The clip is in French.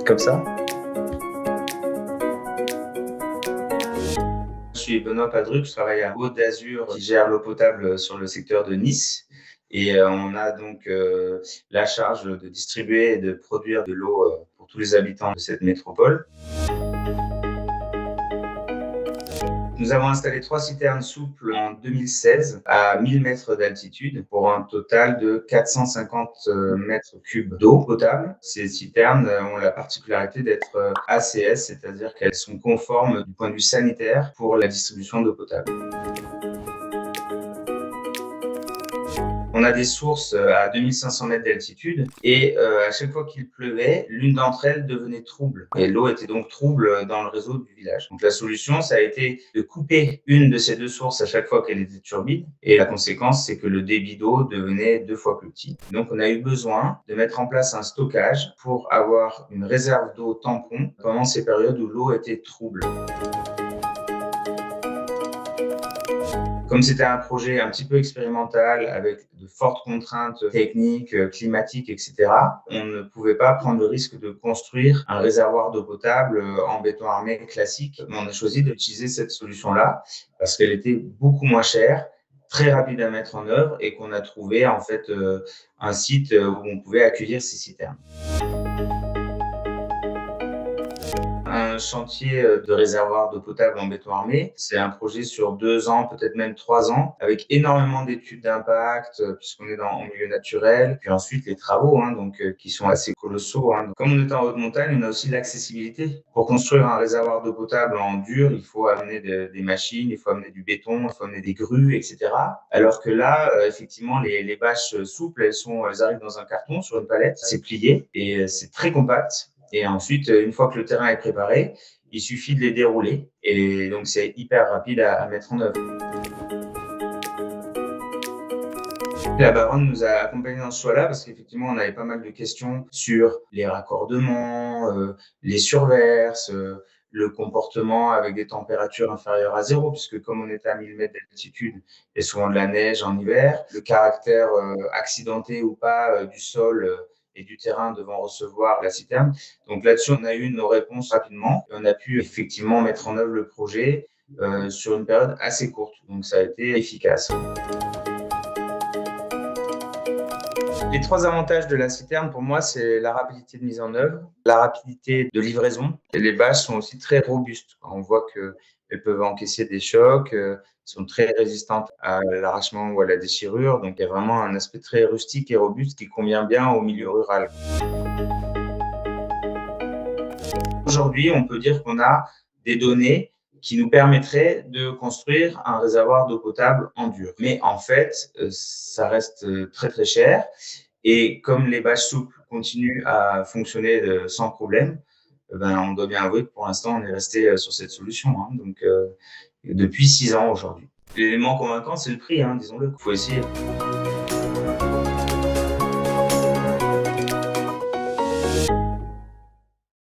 comme ça. Je suis Benoît Padruc, je travaille à Côte d'Azur qui gère l'eau potable sur le secteur de Nice. Et on a donc la charge de distribuer et de produire de l'eau pour tous les habitants de cette métropole. Nous avons installé 3 citernes souples en 2016 à 1000 mètres d'altitude pour un total de 450 mètres cubes d'eau potable. Ces citernes ont la particularité d'être ACS, c'est-à-dire qu'elles sont conformes du point de vue sanitaire pour la distribution d'eau potable. On a des sources à 2500 mètres d'altitude et à chaque fois qu'il pleuvait, l'une d'entre elles devenait trouble. Et l'eau était donc trouble dans le réseau du village. Donc la solution, ça a été de couper une de ces deux sources à chaque fois qu'elle était turbine. Et la conséquence, c'est que le débit d'eau devenait 2 fois plus petit. Donc on a eu besoin de mettre en place un stockage pour avoir une réserve d'eau tampon pendant ces périodes où l'eau était trouble. Comme c'était un projet un petit peu expérimental avec de fortes contraintes techniques, climatiques, etc., on ne pouvait pas prendre le risque de construire un réservoir d'eau potable en béton armé classique. On a choisi d'utiliser cette solution-là parce qu'elle était beaucoup moins chère, très rapide à mettre en œuvre et qu'on a trouvé en fait un site où on pouvait accueillir ces citernes. Un chantier de réservoir d'eau potable en béton armé. C'est un projet sur 2 ans, peut-être même 3 ans, avec énormément d'études d'impact, puisqu'on est en milieu naturel. Puis ensuite, les travaux, qui sont assez colossaux. Comme on est en haute montagne, on a aussi l'accessibilité. Pour construire un réservoir d'eau potable en dur, il faut amener des machines, il faut amener du béton, il faut amener des grues, etc. Alors que là, effectivement, les bâches souples, elles arrivent dans un carton sur une palette, c'est plié et c'est très compact. Et ensuite, une fois que le terrain est préparé, il suffit de les dérouler. Et donc, c'est hyper rapide à mettre en œuvre. La baronne nous a accompagnés dans ce choix-là parce qu'effectivement, on avait pas mal de questions sur les raccordements, les surverses, le comportement avec des températures inférieures à 0, puisque comme on est à 1000 mètres d'altitude, il y a souvent de la neige en hiver. Le caractère accidenté ou pas du sol et du terrain devant recevoir la citerne. Donc là-dessus, on a eu nos réponses rapidement et on a pu effectivement mettre en œuvre le projet sur une période assez courte. Donc ça a été efficace. Les 3 avantages de la citerne, pour moi, c'est la rapidité de mise en œuvre, la rapidité de livraison. Et les bâches sont aussi très robustes. On voit qu'elles peuvent encaisser des chocs, sont très résistantes à l'arrachement ou à la déchirure. Donc, il y a vraiment un aspect très rustique et robuste qui convient bien au milieu rural. Aujourd'hui, on peut dire qu'on a des données qui nous permettraient de construire un réservoir d'eau potable en dur. Mais en fait, ça reste très, très cher. Et comme les bâches souples continuent à fonctionner sans problème, on doit bien avouer que pour l'instant, on est resté sur cette solution. Donc, depuis 6 ans aujourd'hui. L'élément convaincant, c'est le prix, disons-le. Il faut essayer.